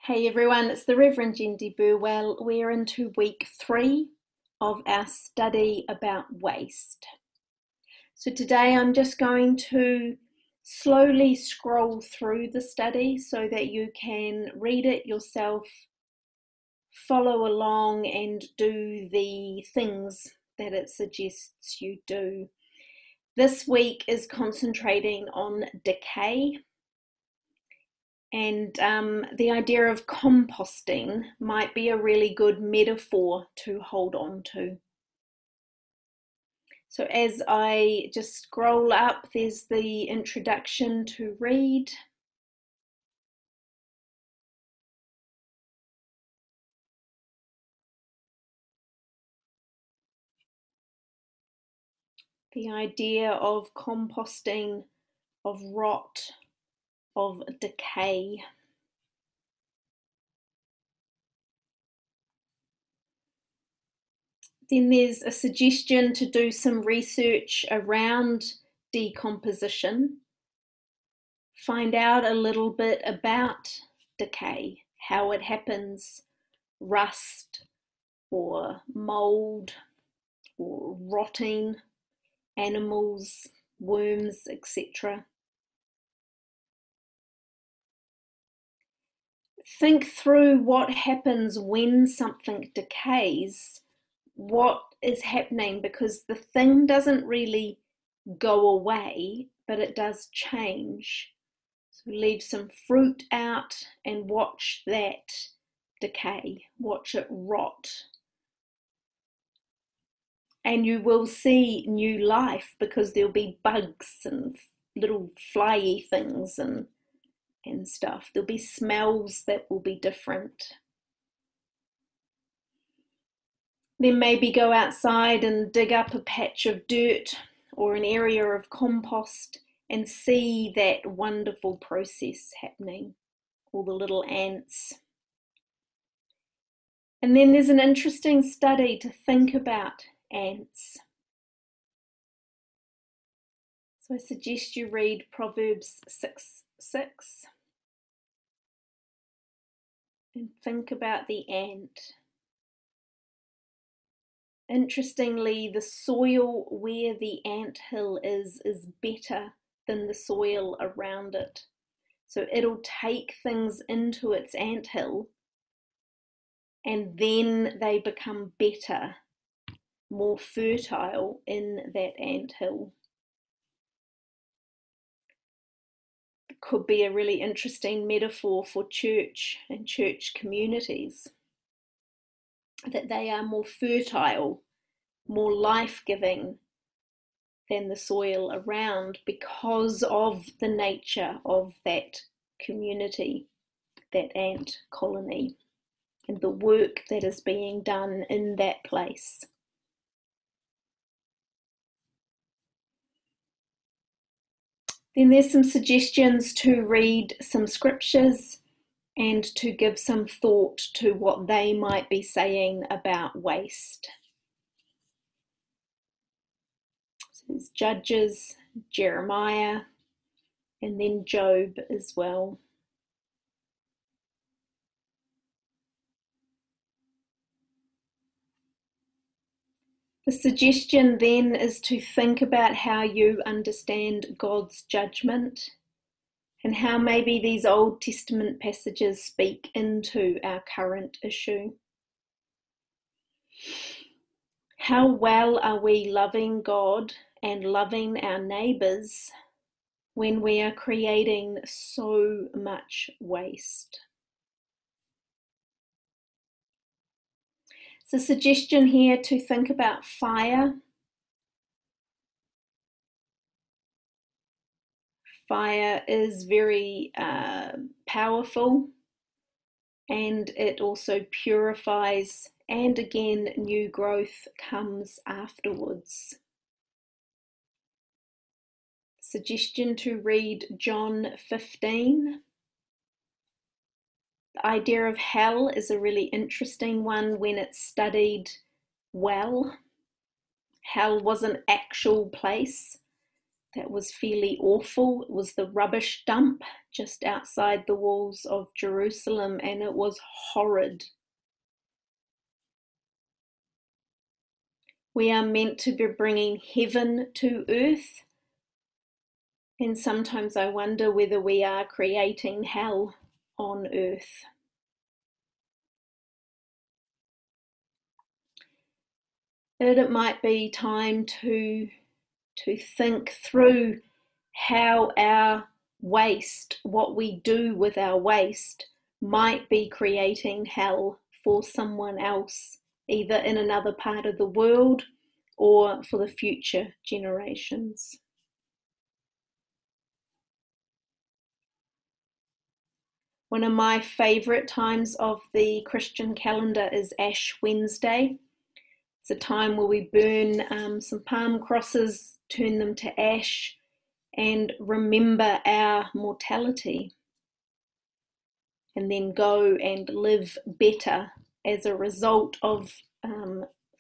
Hey everyone, it's the Reverend Jendi Burwell. We're into week 3 of our study about waste. So today I'm just going to slowly scroll through the study so that you can read it yourself, follow along and do the things that it suggests you do. This week is concentrating on decay. And the idea of composting might be a really good metaphor to hold on to. So as I just scroll up, there's the introduction to read. The idea of composting, of rot, of decay. Then there's a suggestion to do some research around decomposition. Find out a little bit about decay, how it happens, rust or mold or rotting, animals, worms, etc. Think through what happens when something decays, what is happening, because the thing doesn't really go away, but it does change. So leave some fruit out and watch that decay, watch it rot. And you will see new life because there'll be bugs and little flyy things and stuff. There'll be smells that will be different. Then maybe go outside and dig up a patch of dirt or an area of compost and see that wonderful process happening, all the little ants. And then there's an interesting study to think about ants. So I suggest you read Proverbs 6:6 and think about the ant. Interestingly, the soil where the anthill is better than the soil around it. So it'll take things into its anthill and then they become better, more fertile in that anthill. It could be a really interesting metaphor for church and church communities, that they are more fertile, more life-giving than the soil around because of the nature of that community, that ant colony, and the work that is being done in that place. Then there's some suggestions to read some scriptures and to give some thought to what they might be saying about waste. So there's Judges, Jeremiah, and then Job as well. The suggestion then is to think about how you understand God's judgment and how maybe these Old Testament passages speak into our current issue. How well are we loving God and loving our neighbours when we are creating so much waste? It's a suggestion here to think about fire. Fire is very powerful, and it also purifies, and again new growth comes afterwards. Suggestion to read John 15. The idea of hell is a really interesting one when it's studied well. Hell was an actual place that was fairly awful. It was the rubbish dump just outside the walls of Jerusalem, and it was horrid. We are meant to be bringing heaven to earth, and sometimes I wonder whether we are creating hell on earth. That it might be time to think through how our waste, what we do with our waste, might be creating hell for someone else, either in another part of the world or for the future generations. One of my favourite times of the Christian calendar is Ash Wednesday. It's a time where we burn some palm crosses, turn them to ash, and remember our mortality, and then go and live better as a result of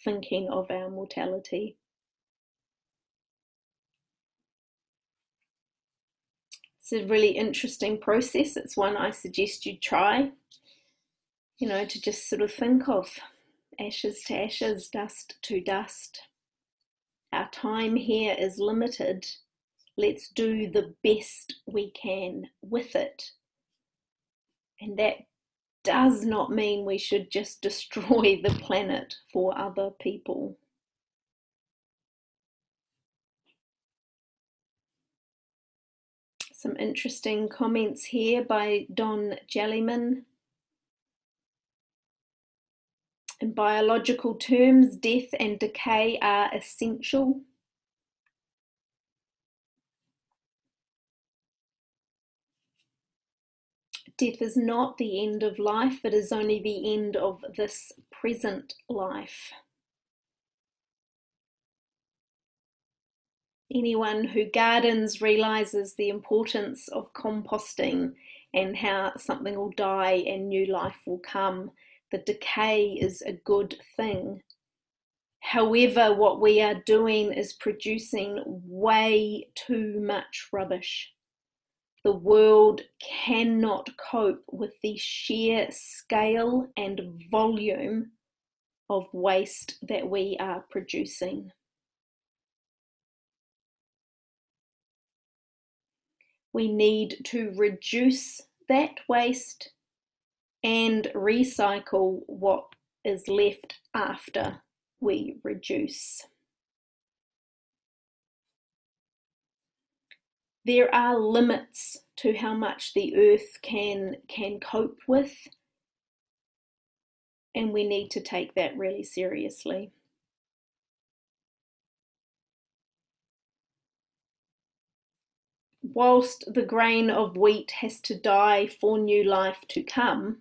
thinking of our mortality. It's a really interesting process. It's one I suggest you try, to just sort of think of ashes to ashes, dust to dust. Our time here is limited. Let's do the best we can with it. And that does not mean we should just destroy the planet for other people. Some interesting comments here by Don Jellyman. In biological terms, death and decay are essential. Death is not the end of life, it is only the end of this present life. Anyone who gardens realizes the importance of composting and how something will die and new life will come. The decay is a good thing. However, what we are doing is producing way too much rubbish. The world cannot cope with the sheer scale and volume of waste that we are producing. We need to reduce that waste and recycle what is left after we reduce. There are limits to how much the earth can cope with, and we need to take that really seriously. Whilst the grain of wheat has to die for new life to come,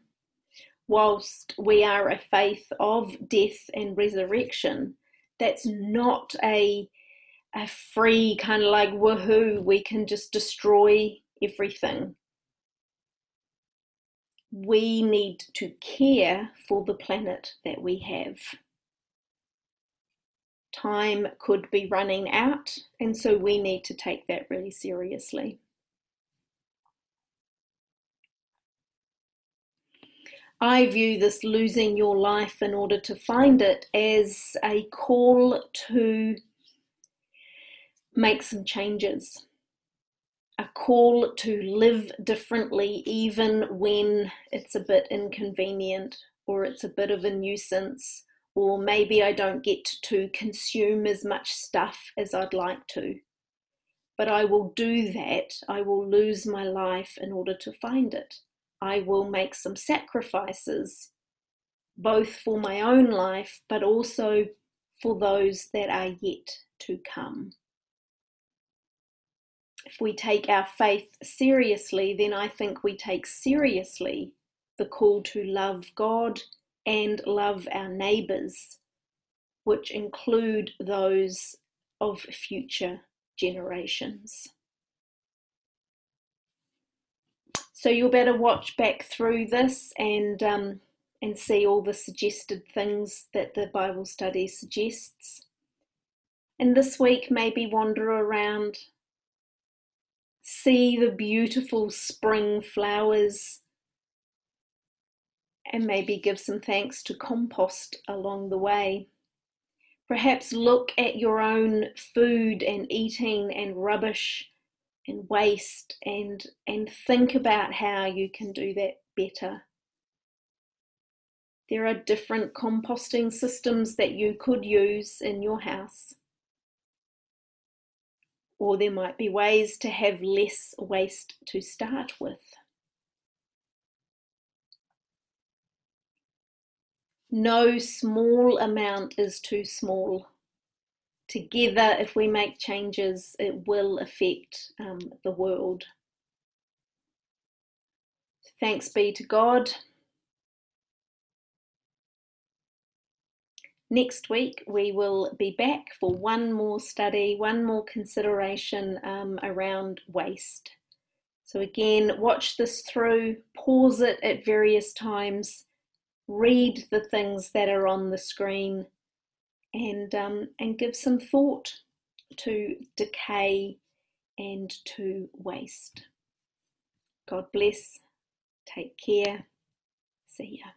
whilst we are a faith of death and resurrection, that's not a free kind of like woohoo, we can just destroy everything. We need to care for the planet that we have. Time could be running out, and so we need to take that really seriously. I view this losing your life in order to find it as a call to make some changes, a call to live differently even when it's a bit inconvenient or it's a bit of a nuisance, or maybe I don't get to consume as much stuff as I'd like to. But I will do that. I will lose my life in order to find it. I will make some sacrifices, both for my own life, but also for those that are yet to come. If we take our faith seriously, then I think we take seriously the call to love God and love our neighbours, which include those of future generations. So you'll better watch back through this and see all the suggested things that the Bible study suggests. And this week, maybe wander around see the beautiful spring flowers, and maybe give some thanks to compost along the way. Perhaps look at your own food and eating and rubbish and waste and think about how you can do that better. There are different composting systems that you could use in your house. Or there might be ways to have less waste to start with. No small amount is too small. Together, if we make changes, it will affect the world. Thanks be to God. Next week, we will be back for one more study, one more consideration around waste. So again, watch this through, pause it at various times, read the things that are on the screen, and give some thought to decay and to waste. God bless. Take care. See ya.